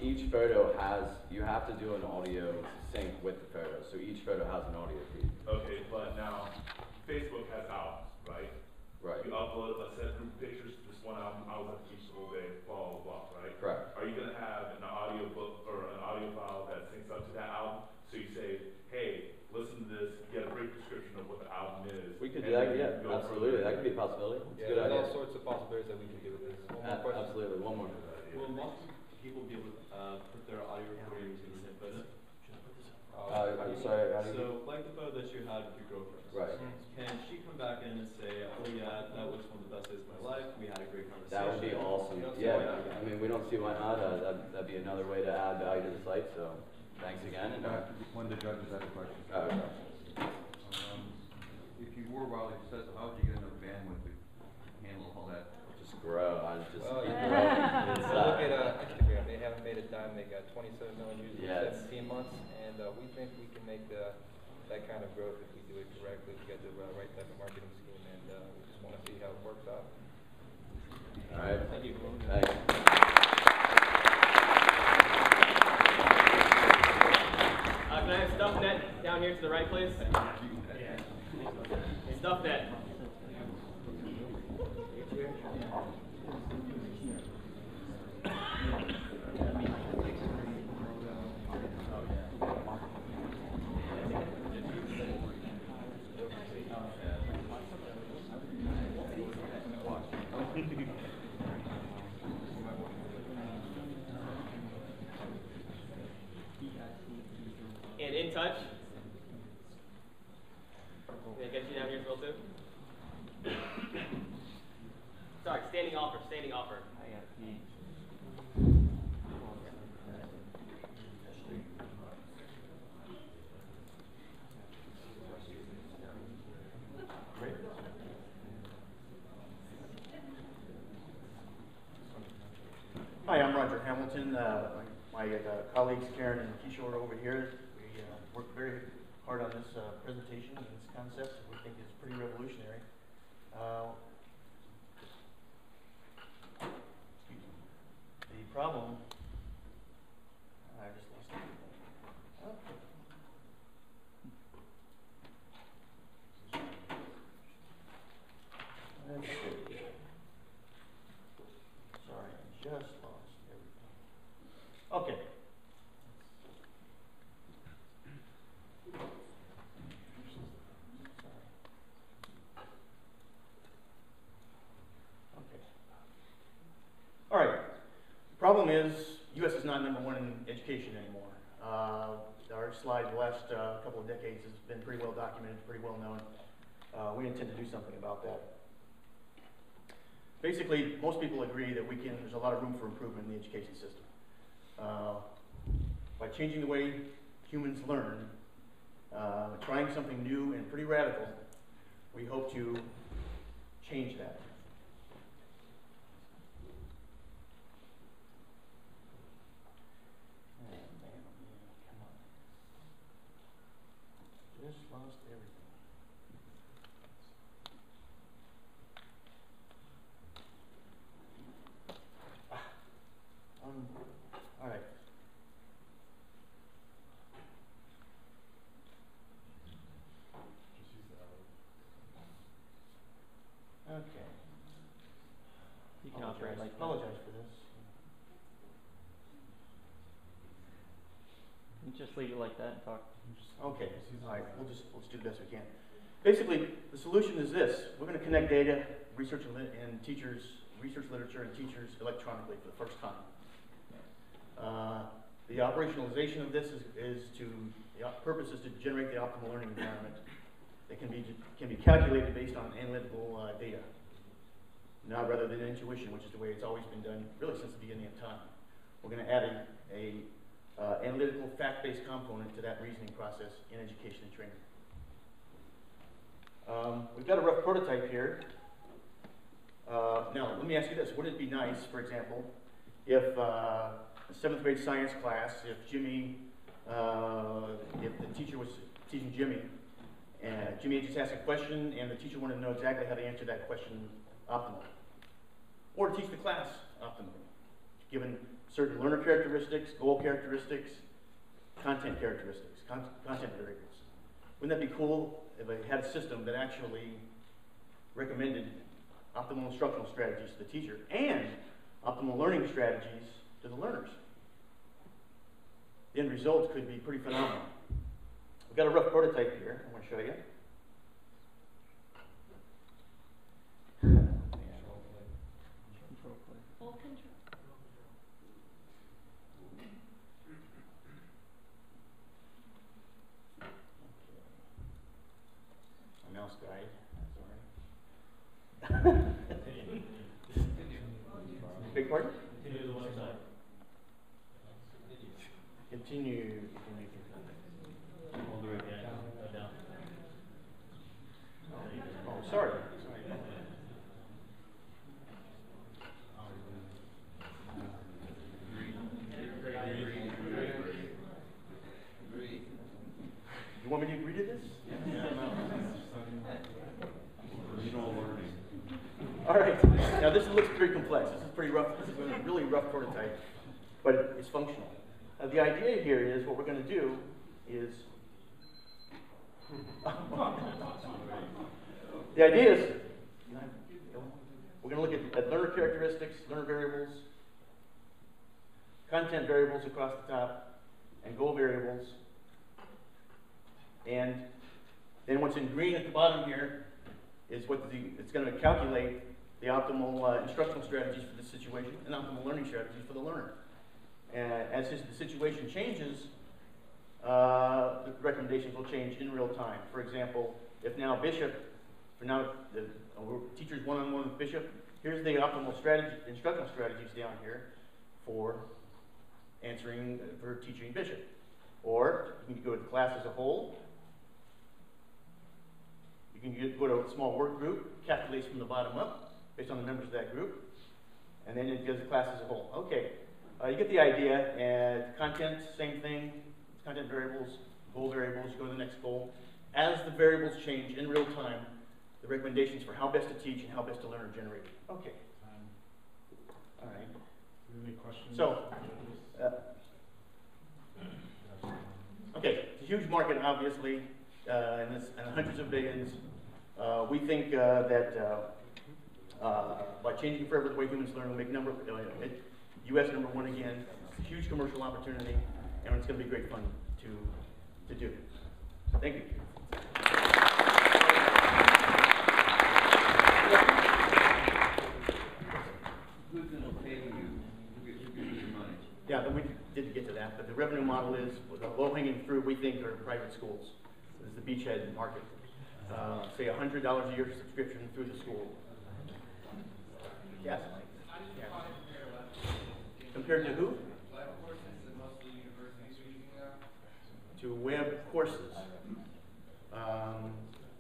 each photo has, you have to do an audio sync with the photo. So each photo has an audio feed. Okay, but now Facebook has albums, right? Right. You upload, let's say, group pictures to this one album. I was at the beach the whole day, blah blah blah, right? Correct. Are you gonna have an audio book or an audio file that syncs up to that album? So you say, hey, listen to this, get a brief description of what the album is. We could do that, yeah, absolutely. That could be a possibility. It's a good idea. There's all sorts of possibilities that we can do with this. One more question. Absolutely, one more. Will most people be able to put their audio recordings in the same photo? I'm sorry, how do you? So, like the photo that you had with your girlfriend. Right. Can she come back in and say, oh yeah, that was one of the best days of my life, we had a great conversation? That would be awesome. Yeah, I mean, we don't see why not. That'd be another way to add value to the site, so thanks again. And, one of the judges had a question. Okay. If you were wildly successful, how would you get enough bandwidth to handle all that? Just grow. I just Well, keep yeah. growing. Look at Instagram. They haven't made a dime. They got 27 million users Yes. in 17 months, and we think we can make that kind of growth if we do it correctly. We get the right type of marketing scheme, and we just want to see how it works out. All right. Thank you. Thanks. Can I have StuffNet down here to the right, please? StuffNet. And In Touch. Can I get you down here as well too? Sorry, standing offer, standing offer. Hi, I'm Roger Hamilton. My colleagues Karen and Kishore over here, we worked very hard on this presentation and this concept. We think it's pretty revolutionary. Excuse me. The problem, I just lost it. Let's see. Sorry, I just lost everything. Okay. Okay. All right. Problem is, U.S. is not #1 in education anymore. Our slide the last couple of decades has been pretty well documented, pretty well known. We intend to do something about that. Basically, most people agree that there's a lot of room for improvement in the education system. By changing the way humans learn, trying something new and pretty radical, we hope to change that. Oh, man, come on. Just lost everything. All right. Okay. You can operate like that. Apologize for this. You just leave it like that and talk. Okay. All right. Let's do the best we can. Basically, the solution is this: we're going to connect data, research and teachers, research literature, and teachers electronically for the first time. The operationalization of this the purpose is to generate the optimal learning environment that can be calculated based on analytical data, now rather than intuition, which is the way it's always been done, really since the beginning of time. We're going to add a analytical, fact-based component to that reasoning process in education and training. We've got a rough prototype here. Now, let me ask you this: wouldn't it be nice, for example, if a 7th grade science class, if the teacher was teaching Jimmy, and Jimmy just asked a question, and the teacher wanted to know exactly how to answer that question optimally, or to teach the class optimally, given certain learner characteristics, goal characteristics, content characteristics, content variables. Wouldn't that be cool if I had a system that actually recommended optimal instructional strategies to the teacher and optimal learning strategies to the learners? The end results could be pretty phenomenal. We've got a rough prototype here I want to show you. Mouse guide, sorry. Big pardon? Continue to the left side. Continue. All the way down. Oh, sorry. You want me to read this? All right. Now this looks pretty complex. This is pretty rough. This is a really rough prototype, but it's functional. The idea here is what we're going to do is the idea is we're going to look at learner characteristics, learner variables, content variables across the top, and goal variables. And then what's in green at the bottom here is it's going to calculate the optimal instructional strategies for this situation and optimal learning strategies for the learner. And as the situation changes, the recommendations will change in real time. For example, if now Bishop, teachers one-on-one with Bishop, here's the optimal instructional strategies down here for teaching Bishop. Or you can go to the class as a whole. You can go to a small work group, calculates from the bottom up based on the members of that group, and then it gives the class as a whole. Okay, you get the idea. And content, same thing. Content variables, goal variables. Go to the next goal. As the variables change in real time, the recommendations for how best to teach and how best to learn are generated. Okay. All right. Any questions? So, okay, it's a huge market, obviously, and hundreds of billions. We think that by changing forever the way humans learn, we'll make U.S. #1 again. It's a huge commercial opportunity, and it's going to be great fun to do. Thank you. Who's going to pay you? Who gives you money? Yeah, but we didn't get to that, but the revenue model is, the low-hanging fruit, we think, are private schools. This is the beachhead market. Say $100 a year subscription through the school. Yes? Yeah. Compared to who? To web courses.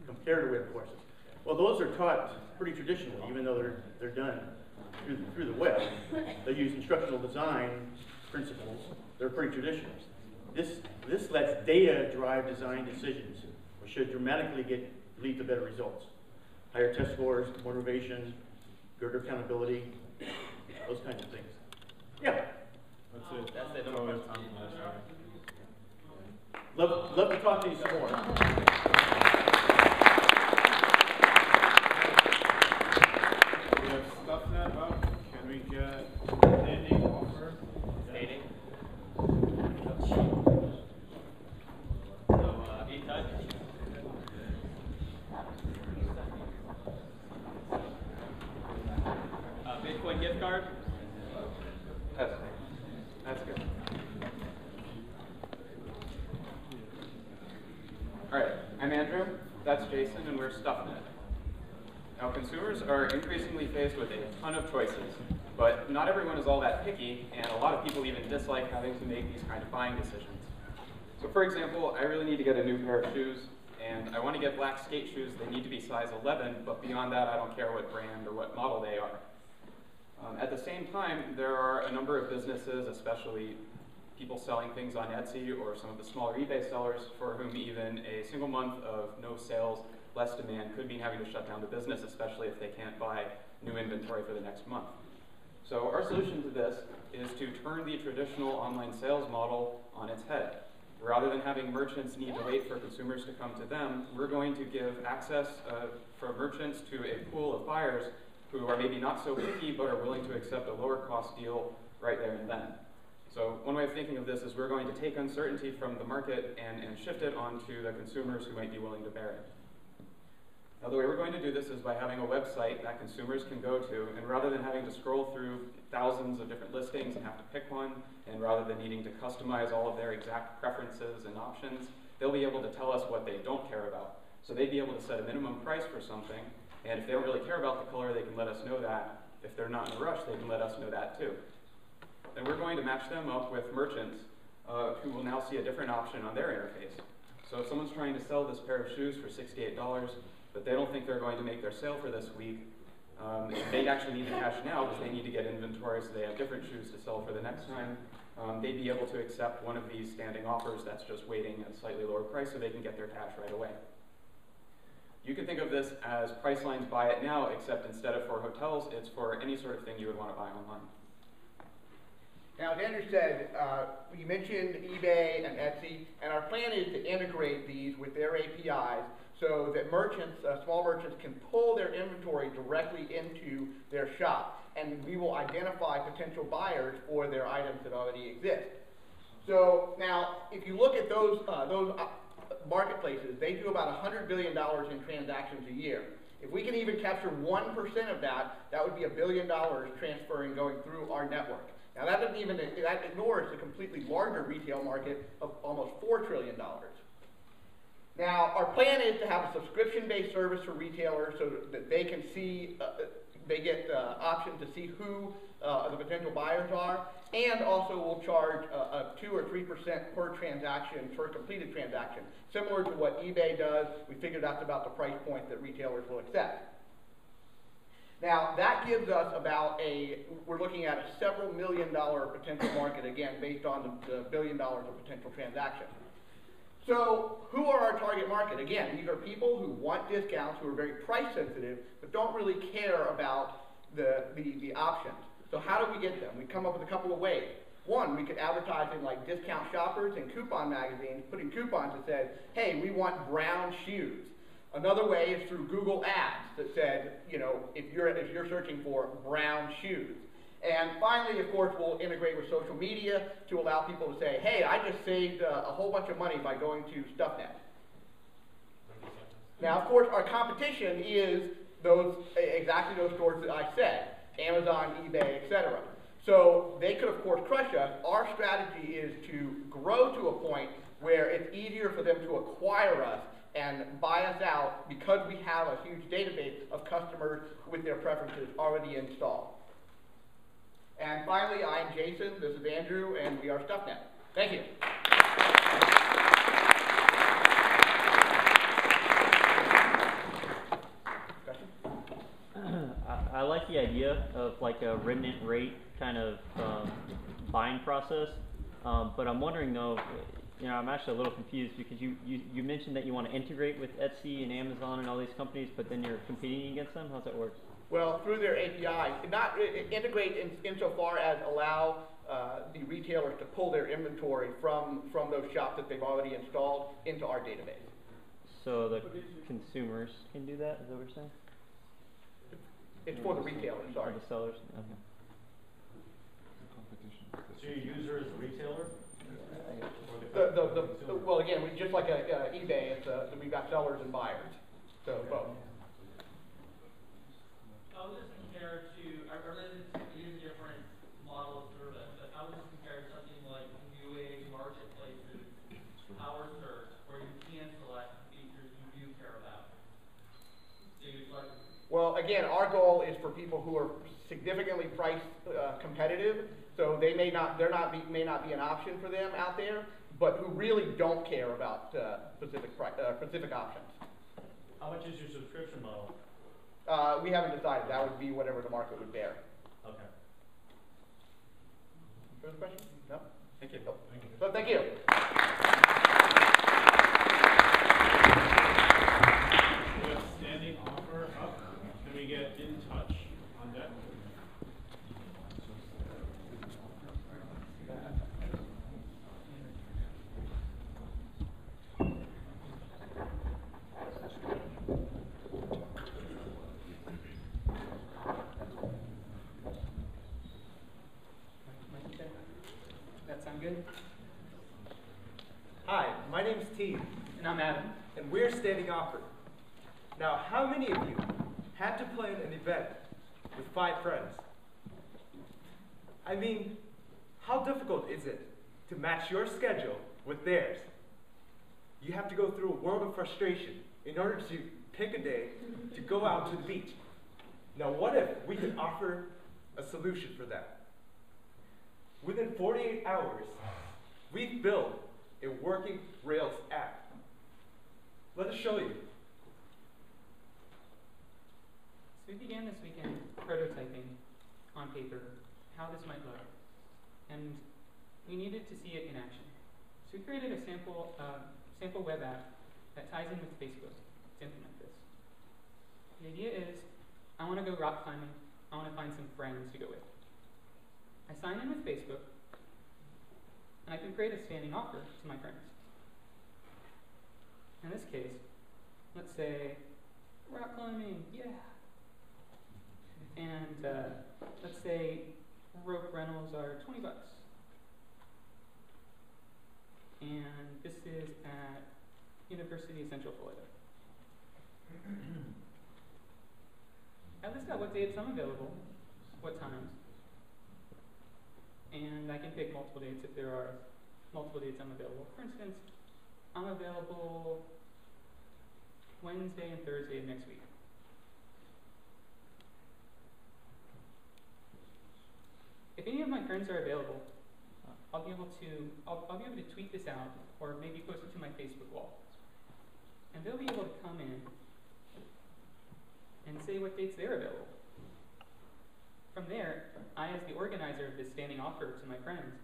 Compared to web courses. Well, those are taught pretty traditionally, even though they're done through the web. They use instructional design principles. They're pretty traditional. This lets data drive design decisions, which should dramatically lead to better results. Higher test scores, motivation, greater accountability, those kinds of things. Yeah. That's it. That's it. Oh, it's on the last Love to talk to you some more. We have stuff net up. Can we get ending offer? Stating. So, E-Touch. Bitcoin gift card. That's good. All right, I'm Andrew, that's Jason, and we're StuffNet. Now, consumers are increasingly faced with a ton of choices, but not everyone is all that picky, and a lot of people even dislike having to make these kind of buying decisions. So for example, I really need to get a new pair of shoes, and I want to get black skate shoes. They need to be size 11, but beyond that, I don't care what brand or what model they are. At the same time, there are a number of businesses, especially people selling things on Etsy or some of the smaller eBay sellers, for whom even a single month of no sales, less demand could mean having to shut down the business, especially if they can't buy new inventory for the next month. So our solution to this is to turn the traditional online sales model on its head. Rather than having merchants need to wait for consumers to come to them, we're going to give access for merchants to a pool of buyers who are maybe not so picky but are willing to accept a lower cost deal right there and then. So one way of thinking of this is we're going to take uncertainty from the market and shift it onto the consumers who might be willing to bear it. Now the way we're going to do this is by having a website that consumers can go to, and rather than having to scroll through thousands of different listings and have to pick one, and rather than needing to customize all of their exact preferences and options, they'll be able to tell us what they don't care about. So they'd be able to set a minimum price for something, and if they don't really care about the color, they can let us know that. If they're not in a rush, they can let us know that too. And we're going to match them up with merchants who will now see a different option on their interface. So if someone's trying to sell this pair of shoes for $68, but they don't think they're going to make their sale for this week, they actually need the cash now because they need to get inventory so they have different shoes to sell for the next time. They'd be able to accept one of these standing offers that's just waiting at a slightly lower price so they can get their cash right away. You can think of this as Priceline's Buy It Now, except instead of for hotels, it's for any sort of thing you would want to buy online. Now, as Andrew said, you mentioned eBay and Etsy, and our plan is to integrate these with their APIs so that merchants, small merchants, can pull their inventory directly into their shop, and we will identify potential buyers for their items that already exist. So now, if you look at those marketplaces, they do about $100 billion in transactions a year. If we can even capture 1% of that, that would be $1 billion transferring going through our network. Now that ignores the completely larger retail market of almost $4 trillion. Now our plan is to have a subscription-based service for retailers so that they can see, they get the option to see who the potential buyers are, and also we'll charge a 2 or 3% per transaction, per completed transaction. Similar to what eBay does, we figured that's about the price point that retailers will accept. Now, that gives us about we're looking at a several $1 million potential market, again, based on the $1 billion of potential transactions. So, who are our target market? Again, these are people who want discounts, who are very price sensitive, but don't really care about the options. So how do we get them? We come up with a couple of ways. One, we could advertise in like discount shoppers and coupon magazines, putting coupons that said, hey, we want brown shoes. Another way is through Google Ads that said, you know, if you're searching for brown shoes. And finally, of course, we'll integrate with social media to allow people to say, hey, I just saved a whole bunch of money by going to StuffNet. Now, of course, our competition is exactly those stores that I said, Amazon, eBay, etc. So they could, of course, crush us. Our strategy is to grow to a point where it's easier for them to acquire us and buy us out because we have a huge database of customers with their preferences already installed. And finally, I am Jason, this is Andrew, and we are StuffNet. Thank you. I like the idea of like a remnant rate kind of buying process, but I'm wondering though, you know, I'm actually a little confused because you mentioned that you want to integrate with Etsy and Amazon and all these companies, but then you're competing against them. How's that work? Well, through their API, not integrate insofar as allow the retailers to pull their inventory from those shops that they've already installed into our database. So the consumers can do that? Is that what you're saying? It's for the retailers, sorry. For the sellers? Okay. So your user is a retailer? Well, again, just like eBay, we've got sellers and buyers. So both. How does this compare to, I realize it's using different model of service, but how does this compare to something like New Age marketplaces, Power Search, where you can select features you do care about? Well, again, our goal is for people who are significantly price competitive, so they may not be an option for them out there, but who really don't care about specific options. How much is your subscription model? We haven't decided. That would be whatever the market would bear. Okay. Further question? No? Thank you. Oh. So thank you. We have standing offer up. Can we get in touch on that? good? Hi, my name's T. And I'm Adam. And we're Standing Offer. Now, how many of you had to plan an event with 5 friends? I mean, how difficult is it to match your schedule with theirs? You have to go through a world of frustration in order to pick a day to go out to the beach. Now, what if we could offer a solution for that? Within 48 hours, we've built a working Rails app. Let us show you. So we began this weekend prototyping on paper how this might look, and we needed to see it in action. So we created a sample web app that ties in with Facebook to implement this. The idea is, I want to go rock climbing. I want to find some friends to go with. I sign in with Facebook, and I can create a standing offer to my friends. In this case, let's say, rock climbing, yeah. And let's say rope rentals are $20. And this is at University of Central Florida. I list out what dates I'm available, what times, and I can pick multiple dates if there are multiple dates I'm available. For instance, I'm available Wednesday and Thursday of next week. If any of my friends are available, I'll be able to tweet this out or maybe post it to my Facebook wall. And they'll be able to come in and say what dates they're available. From there, I, as the organizer of this standing offer to my friends,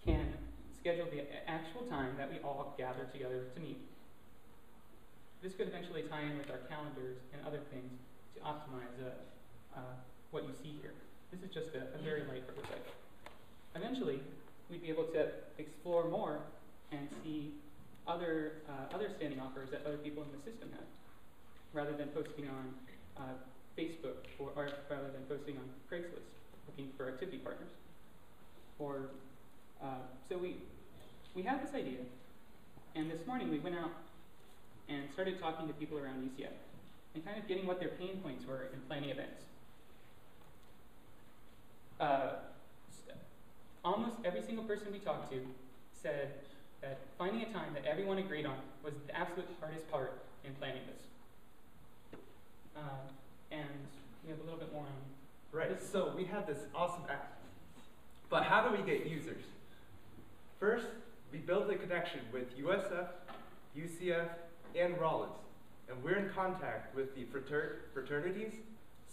can schedule the actual time that we all gather together to meet. This could eventually tie in with our calendars and other things to optimize what you see here. This is just a very light prototype. Eventually, we'd be able to explore more and see other standing offers that other people in the system have, rather than posting on Facebook or rather than posting on Craigslist looking for activity partners. Or so we had this idea, and this morning we went out and started talking to people around UCF and kind of getting what their pain points were in planning events. Almost every single person we talked to said that finding a time that everyone agreed on was the absolute hardest part in planning this. And we have a little bit more on Right, so we have this awesome app. But how do we get users? First, we built a connection with USF, UCF, and Rollins. And we're in contact with the fraternities,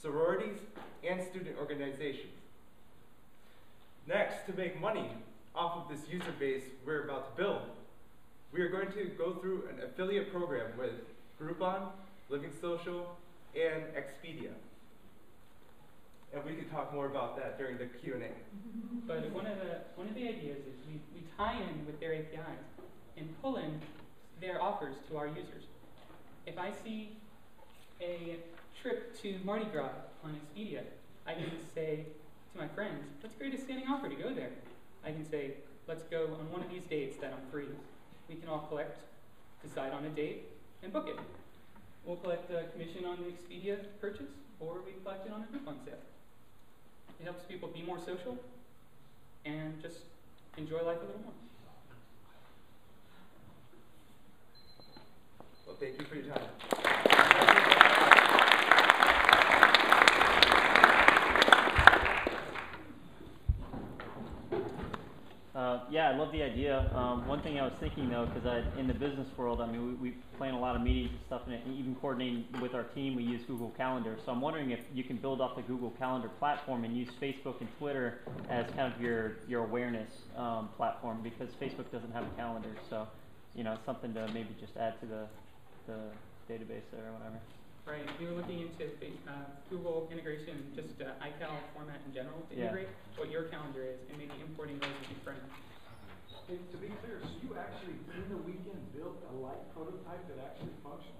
sororities, and student organizations. Next, to make money off of this user base we're about to build, we are going to go through an affiliate program with Groupon, Living Social, and Expedia. And we can talk more about that during the Q&A. But one of the ideas is we tie in with their APIs and pull in their offers to our users. If I see a trip to Mardi Gras on Expedia, I can say to my friends, let's create a standing offer to go there. I can say, let's go on one of these dates that I'm free. We can all collect, decide on a date, and book it. We'll collect a commission on the Expedia purchase, or we collect it on a Groupon sale. It helps people be more social and just enjoy life a little more. Well, thank you for your time. Yeah, I love the idea. One thing I was thinking though, because in the business world, I mean, we plan a lot of meetings and stuff, and even coordinating with our team, we use Google Calendar. So I'm wondering if you can build off the Google Calendar platform and use Facebook and Twitter as kind of your awareness platform, because Facebook doesn't have a calendar. So, you know, it's something to maybe just add to the database there or whatever. Right, we were looking into Google integration, just iCal format in general to integrate what your calendar is, and maybe importing those with your friends. And to be clear, so you actually, in the weekend, built a light prototype that actually functions?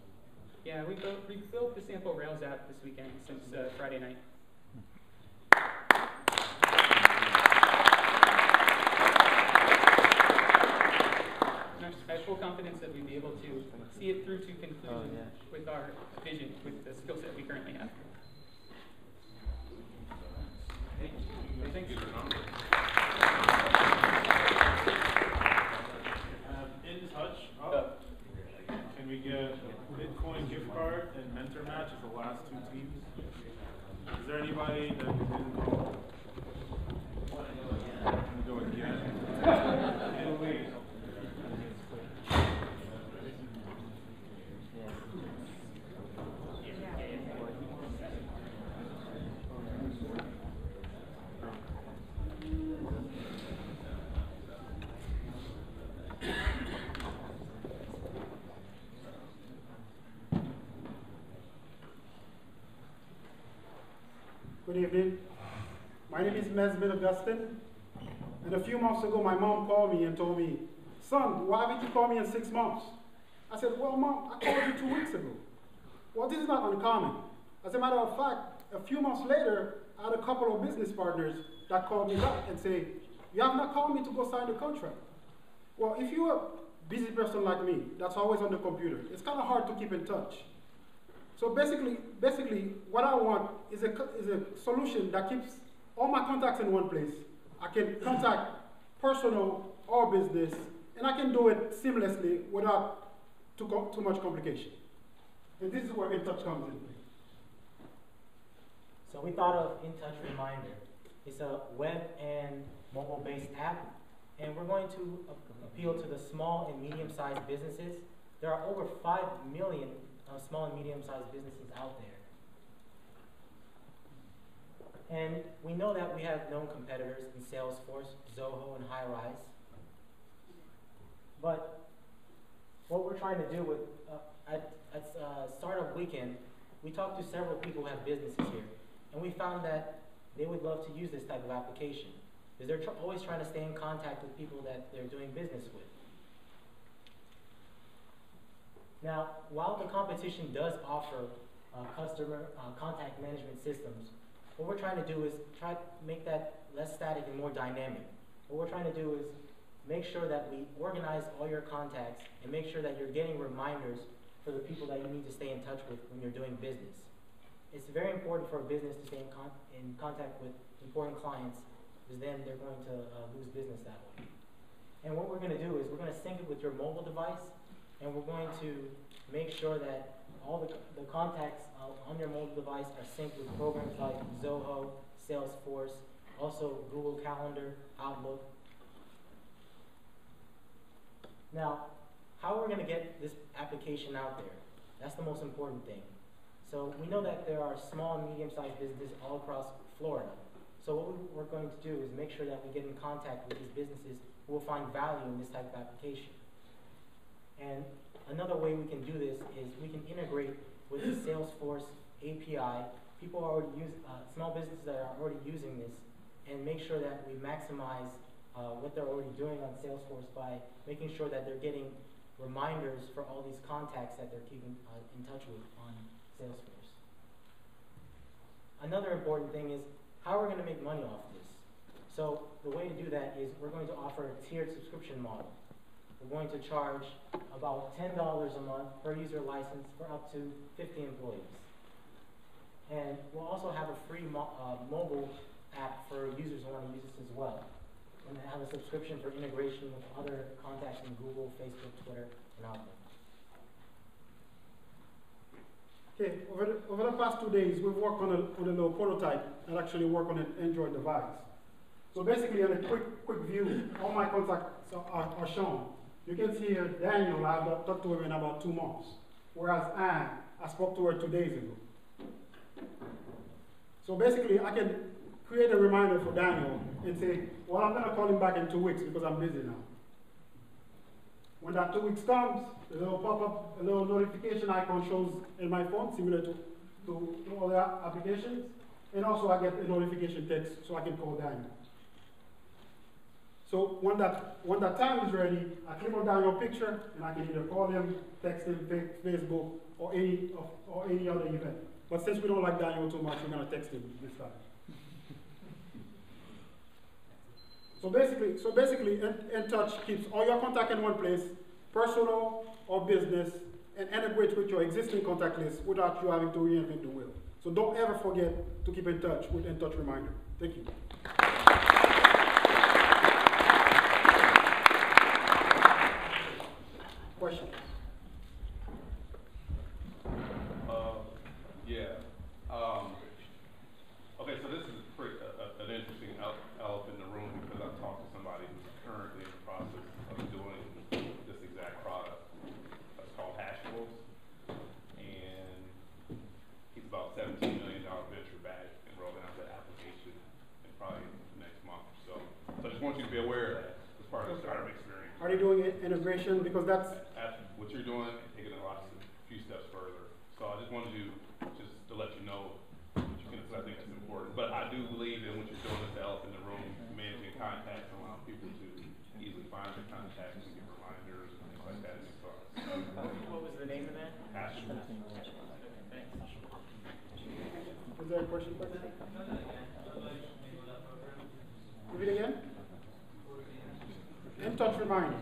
Yeah, we built the sample Rails app this weekend since Friday night. confidence that we'd be able to see it through to conclusion with our vision, with the skill set we currently have. Thank you. In touch. Can we get a Bitcoin gift card and mentor match as the last two teams? Is there anybody that we didn't call? I'm gonna go again. Italy. Good evening. My name is Mesbin Augustin. And a few months ago, my mom called me and told me, "Son, why haven't you called me in 6 months?" I said, "Well, Mom, I called you 2 weeks ago." "Well, this is not uncommon. As a matter of fact, a few months later, I had a couple of business partners that called me back and say, "You have not called me to go sign the contract." Well, if you're a busy person like me, that's always on the computer, it's kind of hard to keep in touch. So basically, what I want is a solution that keeps all my contacts in one place. I can contact personal or business, and I can do it seamlessly without too much complication. And this is where InTouch comes in. So we thought of InTouch Reminder. It's a web and mobile-based app, and we're going to appeal to the small and medium-sized businesses. There are over 5 million small and medium-sized businesses out there. And we know that we have known competitors in Salesforce, Zoho, and Highrise. But what we're trying to do with, at Startup Weekend, we talked to several people who have businesses here, and we found that they would love to use this type of application, because they're always trying to stay in contact with people that they're doing business with. Now, while the competition does offer customer contact management systems, what we're trying to do is try to make that less static and more dynamic. What we're trying to do is make sure that we organize all your contacts and make sure that you're getting reminders for the people that you need to stay in touch with when you're doing business. It's very important for a business to stay in contact with important clients, because then they're going to lose business that way. And what we're going to do is we're going to sync it with your mobile device, and we're going to make sure that all the contacts on your mobile device are synced with programs like Zoho, Salesforce, also Google Calendar, Outlook. Now, how we're going to get this application out there, that's the most important thing. So we know that there are small and medium-sized businesses all across Florida. So what we're going to do is make sure that we get in contact with these businesses who will find value in this type of application. And another way we can do this is we can integrate with the Salesforce API. People are already small businesses that are already using this, and make sure that we maximize what they're already doing on Salesforce by making sure that they're getting reminders for all these contacts that they're keeping in touch with on Salesforce. Another important thing is how we're going to make money off of this. So the way to do that is we're going to offer a tiered subscription model. We're going to charge about $10 a month per user license for up to 50 employees. And we'll also have a free mobile app for users who want to use this as well. And have a subscription for integration with other contacts in Google, Facebook, Twitter, and Outlook. Okay, over the past 2 days, we've worked on a little prototype that actually works on an Android device. So basically, in a quick view, all my contacts are shown. You can see here, Daniel, I've talked to him in about 2 months. Whereas Anne, I spoke to her 2 days ago. So basically, I can create a reminder for Daniel and say, well, I'm going to call him back in 2 weeks because I'm busy now. When that 2 weeks comes, a little pop-up, a little notification icon shows in my phone, similar to other applications. And also I get a notification text so I can call Daniel. So when that time is ready, I click on Daniel's picture and I can either call him, text him, Facebook, or any other event. But since we don't like Daniel too much, we're going to text him this time. So basically, InTouch keeps all your contacts in one place, personal or business, and integrate with your existing contact list without you having to reinvent the wheel. So don't ever forget to keep in touch with In Touch Reminder. Thank you. Questions? Yeah. Okay, so this is an interesting elephant in the room because I've talked to somebody who's currently in the process of doing this exact product. It's called Hashables, and he's about $17 million venture back and rolling out that application in probably the next month or so. So I just want you to be aware of that as part of the startup experience. Are they doing integration? Because that's What you're doing, taking a few steps further. So I just wanted you just to let you know what you can, I think that's important. But I do believe that what you're doing is the elephant in the room, managing contacts, allowing people to easily find their contacts and give reminders and things like that. So, What was the name of that? Hashables. Is there a question? Give it again. In Touch Reminder.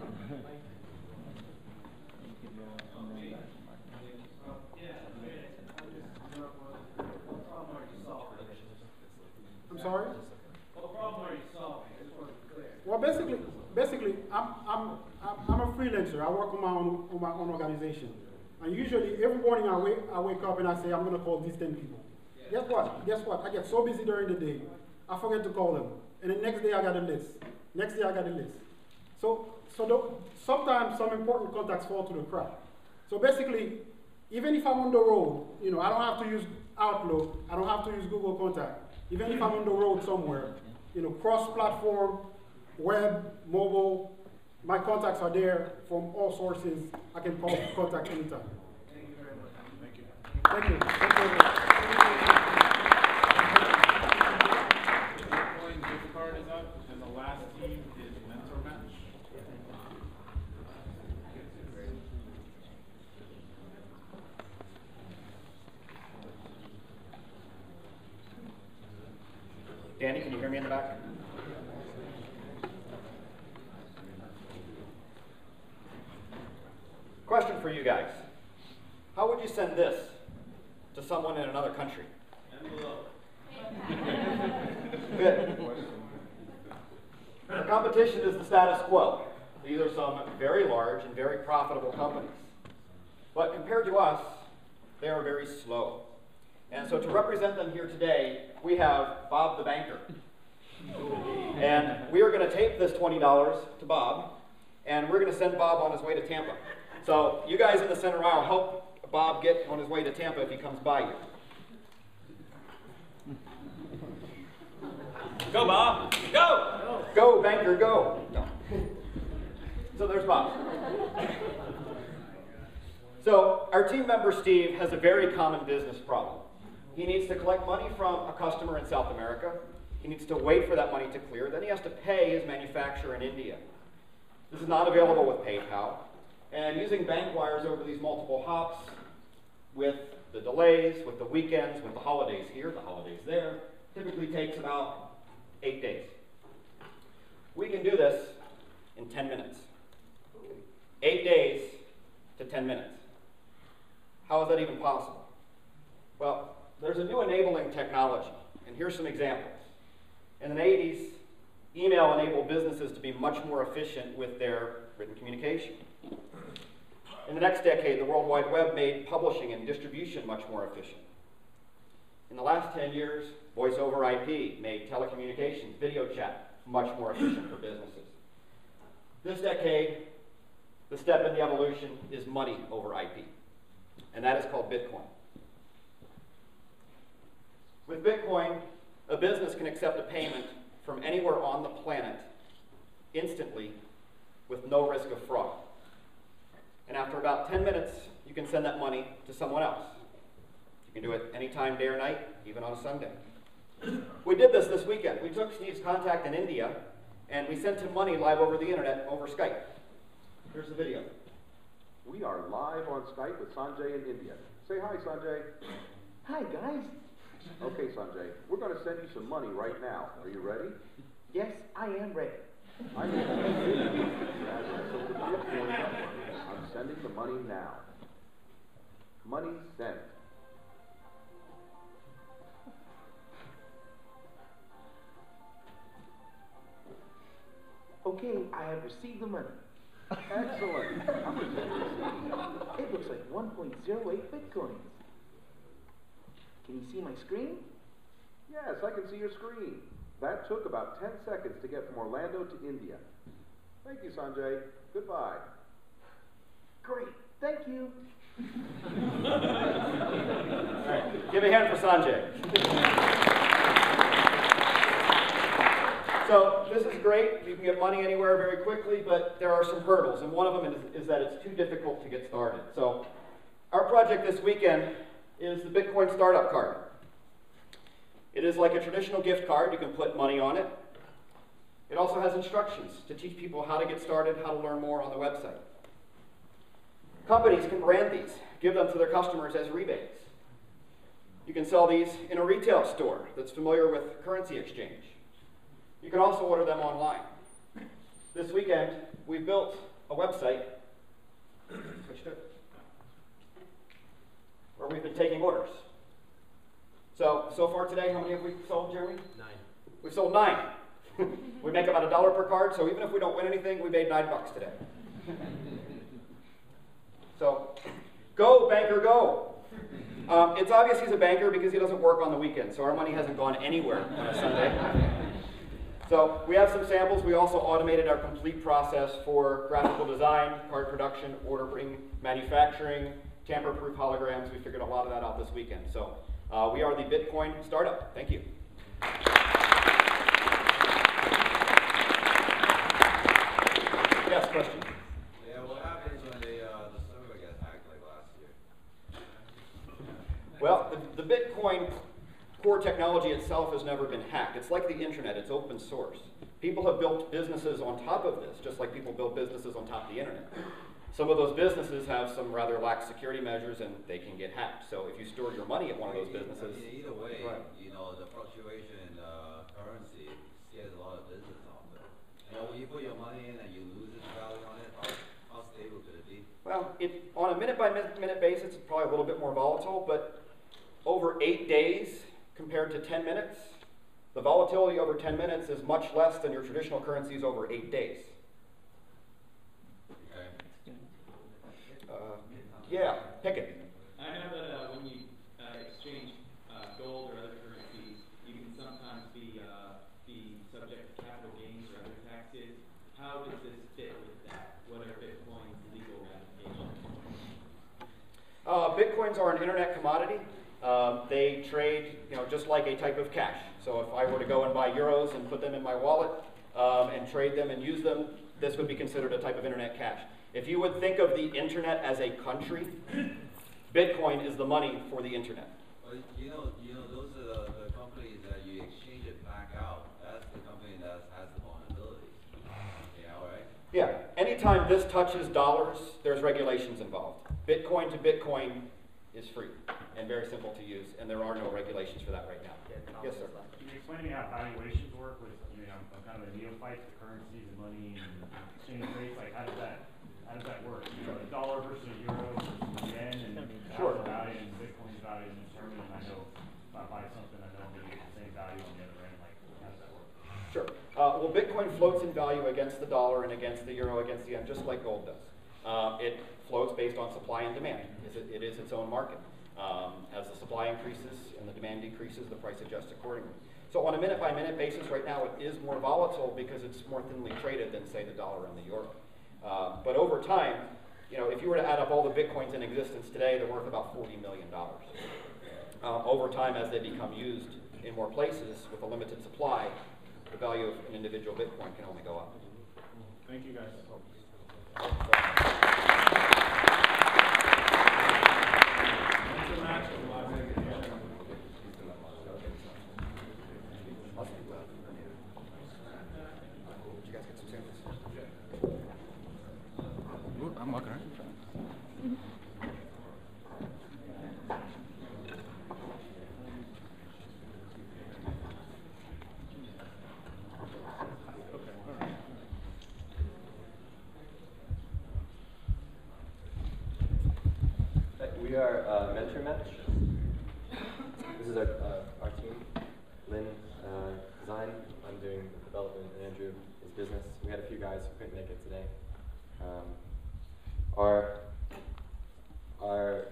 I'm sorry? What problem are you solving? I just want to be clear. Well, basically, I'm a freelancer. I work on my own organization, and usually every morning I wake up and I say I'm going to call these 10 people. Yeah. Guess what? I get so busy during the day, I forget to call them, and the next day I got a list. Next day I got a list. So sometimes some important contacts fall through the crack. So basically, even if I'm on the road, I don't have to use Outlook. I don't have to use Google Contact. Even if I'm on the road somewhere, cross-platform, web, mobile, my contacts are there from all sources. I can call contact anytime. Thank you very much. Thank you. Thank you. Bitcoin gift card is up, and the last team is mentor match. Danny, can you hear me in the back? Question for you guys. How would you send this to someone in another country? Envelope. Good. The competition is the status quo. These are some very large and very profitable companies. But compared to us, they are very slow. And so to represent them here today, we have Bob the banker. And we are going to tape this $20 to Bob, and we're going to send Bob on his way to Tampa. So you guys in the center aisle, help Bob get on his way to Tampa if he comes by you. Go, Bob. Go! Go, banker, go. No. So there's Bob. So our team member Steve has a very common business problem. He needs to collect money from a customer in South America. He needs to wait for that money to clear. Then he has to pay his manufacturer in India. This is not available with PayPal. And using bank wires over these multiple hops, with the delays, with the weekends, with the holidays here, the holidays there, typically takes about 8 days. We can do this in 10 minutes. 8 days to 10 minutes. How is that even possible? Well, there's a new enabling technology, and here's some examples. In the 80s, email enabled businesses to be much more efficient with their written communication. In the next decade, the World Wide Web made publishing and distribution much more efficient. In the last 10 years, voice over IP made telecommunications, video chat, much more efficient for businesses. This decade, the step in the evolution is money over IP, and that is called Bitcoin. With Bitcoin, a business can accept a payment from anywhere on the planet instantly with no risk of fraud. And after about 10 minutes, you can send that money to someone else. You can do it anytime, day or night, even on a Sunday. We did this weekend. We took Steve's contact in India, and we sent him money live over the internet over Skype. Here's the video. We are live on Skype with Sanjay in India. Say hi, Sanjay. Hi, guys. Okay, Sanjay, we're going to send you some money right now. Are you ready? Yes, I am ready. I need to give you the address of the Bitcoin network. sending the money now. Money sent. Okay, I have received the money. Excellent. How much did you receive? It looks like 1.08 bitcoins. Can you see my screen? Yes, I can see your screen. That took about 10 seconds to get from Orlando to India. Thank you, Sanjay. Goodbye. Great, thank you. All right, give a hand for Sanjay. So this is great. You can get money anywhere very quickly, but there are some hurdles, and one of them is that it's too difficult to get started. So our project this weekend is the Bitcoin Startup Card. It is like a traditional gift card. You can put money on it. It also has instructions to teach people how to get started, how to learn more on the website. Companies can brand these, give them to their customers as rebates. You can sell these in a retail store that's familiar with currency exchange. You can also order them online. This weekend, we built a website where we've been taking orders. So far today, how many have we sold, Jeremy? 9. We've sold 9. We make about $1 per card, so even if we don't win anything, we made $9 today. So, go, banker, go. It's obvious he's a banker because he doesn't work on the weekend, so our money hasn't gone anywhere on a Sunday. So, we have some samples. We also automated our complete process for graphical design, card production, ordering, manufacturing, tamper-proof holograms. We figured a lot of that out this weekend. So, we are the Bitcoin Startup. Thank you. Yes, question? Yeah, what happens when the server gets hacked like last year? Well, the Bitcoin core technology itself has never been hacked. It's like the internet, it's open source. People have built businesses on top of this, just like people build businesses on top of the internet. Some of those businesses have some rather lax security measures and they can get hacked. So if you store your money at one of those businesses... Either way, right. you know, the fluctuation in currency scares a lot of business out there. You know, when you put your money in and you lose its value on it, how stable could it be? Well, on a minute-by-minute basis, it's probably a little bit more volatile, but over 8 days compared to 10 minutes, the volatility over 10 minutes is much less than your traditional currencies over 8 days. Okay. Yeah, pick it. I know that when you exchange gold or other currencies, you can sometimes be subject to capital gains or other taxes. How does this fit with that? What are Bitcoin's legal ramifications? Bitcoins are an internet commodity. They trade, just like a type of cash. So if I were to go and buy euros and put them in my wallet and trade them and use them, this would be considered a type of internet cash. If you would think of the internet as a country, Bitcoin is the money for the internet. Well, you know, those are the companies that you exchange it back out. That's the company that has the vulnerabilities. Yeah, right? Yeah, anytime this touches dollars, there's regulations involved. Bitcoin to Bitcoin is free and very simple to use, and there are no regulations for that right now. Yes, sir. Can you explain to me how valuations work? I'm kind of a neophyte to currencies and money and exchange rates. Like, how does that work? A dollar versus a euro versus a yen, and Sure. how's the value and Bitcoin's value is determined. And I know if I buy something, I know maybe it's the same value on the other end. Like, how does that work? Sure. Well, Bitcoin floats in value against the dollar and against the euro, against the yen, just like gold does. It floats based on supply and demand. It is its own market. As the supply increases and the demand decreases, the price adjusts accordingly. So on a minute-by-minute basis right now, it is more volatile because it's more thinly traded than, say, the dollar and the euro. But over time, if you were to add up all the Bitcoins in existence today, they're worth about $40 million. Over time, as they become used in more places with a limited supply, the value of an individual Bitcoin can only go up. Thank you, guys. I'm walking around. mentor match. This is our team. Lynn, design. I'm doing development, and Andrew is business. We had a few guys who couldn't make it today. Our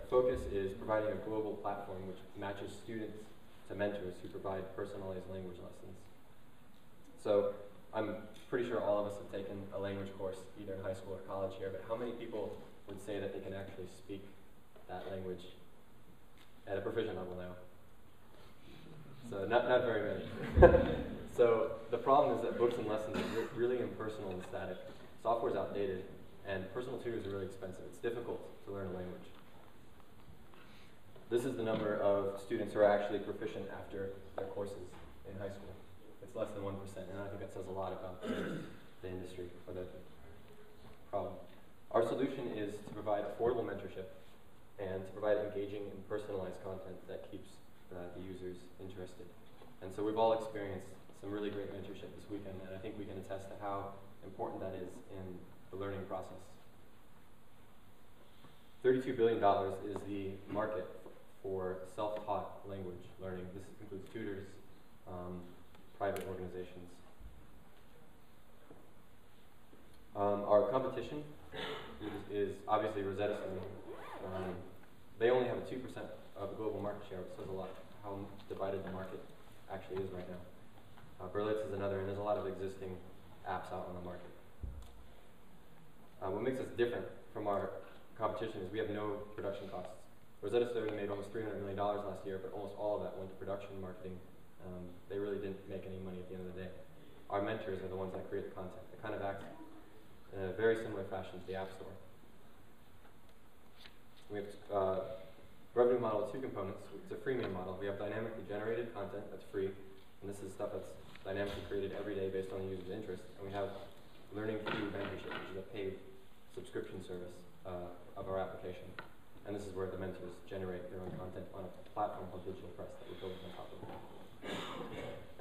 focus is providing a global platform which matches students to mentors who provide personalized language lessons. So I'm pretty sure all of us have taken a language course either in high school or college here, but how many people would say that they can actually speak that language at a proficient level now? So not very many. So the problem is that books and lessons are really impersonal and static. Software's outdated, and personal tutors are really expensive. It's difficult to learn a language. This is the number of students who are actually proficient after their courses in high school. It's less than 1%, and I think that says a lot about the industry or the problem. Our solution is to provide affordable mentorship and to provide engaging and personalized content that keeps the users interested. And so we've all experienced some really great mentorship this weekend, and I think we can attest to how important that is in the learning process. $32 billion is the market for self-taught language learning. This includes tutors, private organizations. Our competition is obviously Rosetta Stone. They only have a 2% of the global market share, which says a lot how divided the market actually is right now. Berlitz is another, and there's a lot of existing apps out on the market. What makes us different from our competition is we have no production costs. Rosetta Stone made almost $300 million last year, but almost all of that went to production marketing. They really didn't make any money at the end of the day. Our mentors are the ones that create the content. They kind of act in a very similar fashion to the App Store. We have revenue model with two components. It's a freemium model. We have dynamically generated content that's free, and this is stuff that's dynamically created every day based on the user's interest. And we have learning through mentorship, which is a paid subscription service of our application. And this is where the mentors generate their own content on a platform called Digital Press that we build on top of.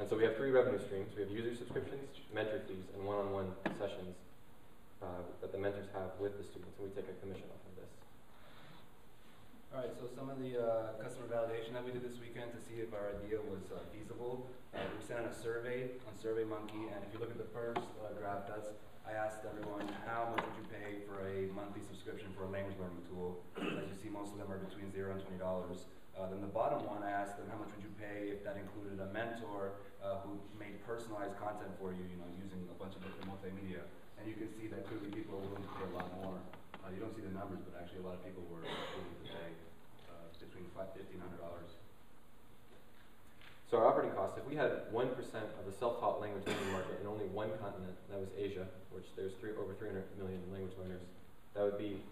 And so we have three revenue streams. We have user subscriptions, mentor fees, and one-on-one sessions that the mentors have with the students, and we take a commission off of this. All right, so some of the customer validation that we did this weekend to see if our idea was feasible. We sent out a survey on SurveyMonkey, and if you look at the first graph, I asked everyone how much would you pay for a monthly subscription for a language learning tool. As you see, most of them are between $0 and $20. Then the bottom one, I asked them how much would you pay if that included a mentor who made personalized content for you, using a bunch of different multimedia. And you can see that clearly people are willing to pay a lot more. You don't see the numbers, but actually a lot of people were willing to pay between $1,500. So our operating costs, if we had 1% of the self-taught language learning market in only one continent, that was Asia, which there's over 300 million language learners, that would be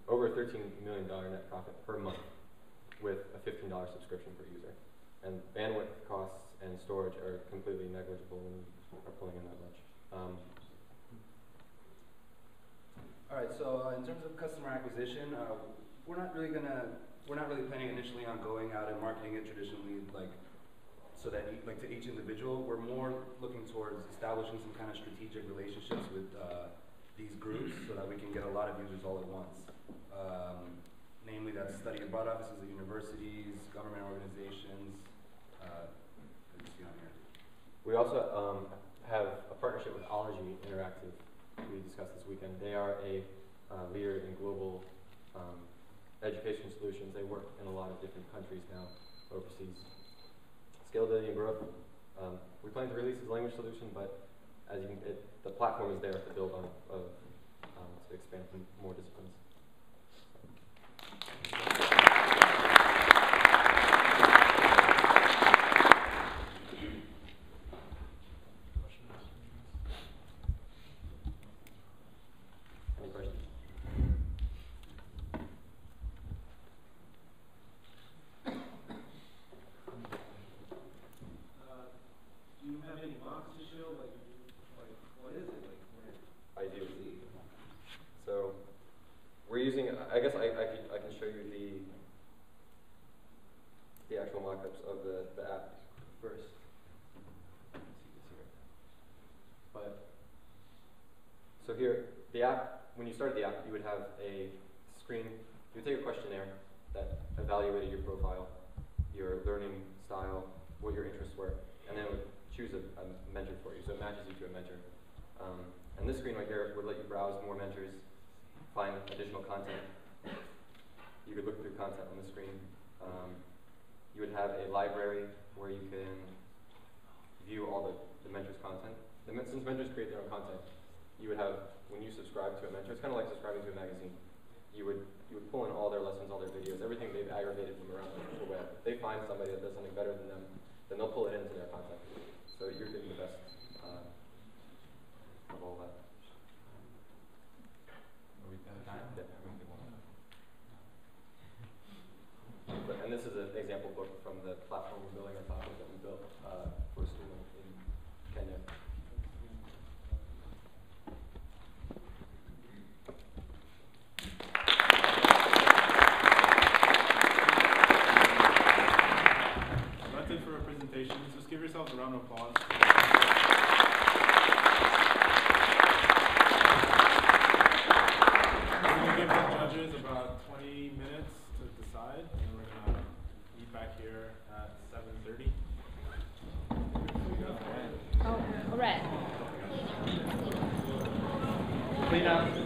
over a $13 million net profit per month with a $15 subscription per user. And bandwidth costs and storage are completely negligible and are pulling in that much. All right, so in terms of customer acquisition, we're not really planning initially on going out and marketing it traditionally, so that to each individual. We're more looking towards establishing some kind of strategic relationships with these groups so that we can get a lot of users all at once. Namely, that's study abroad offices at universities, government organizations. We also have a partnership with Ology Interactive we discussed this weekend. They are a leader in global education solutions. They work in a lot of different countries now, overseas. Scalability and growth. We plan to release this language solution, but as the platform is there to build on, to expand from more disciplines. Any questions? Do you have any mocks to show? Like what is it? I do. So we're using. I guess I can show you the actual mock-ups of the app first. Let's see this here. But so here, the app. When you started the app, you would have a screen. You would take a questionnaire, that evaluated your profile, your learning style, what your interests were, and then it would choose a mentor for you. So it matches you to a mentor. And this screen right here would let you browse more mentors, find additional content. You could look through content on the screen. You would have a library where you can view all the mentors' content. Since mentors create their own content, you would have, when you subscribe to a mentor, it's kind of like subscribing to a magazine. You would pull in all their lessons, all their videos, everything they've aggregated from around the web. If they find somebody that does something better than them, then they'll pull it into their content. So you're getting the best of all that. Are we out of time? Yeah. And this is an example book from the platform we're building on top of that we built for a school in Kenya. That's it for our presentations. Just give yourselves a round of applause. We're going to give the judges about 20 minutes to decide, and we're going to meet back here at 7:30. All right. Clean up.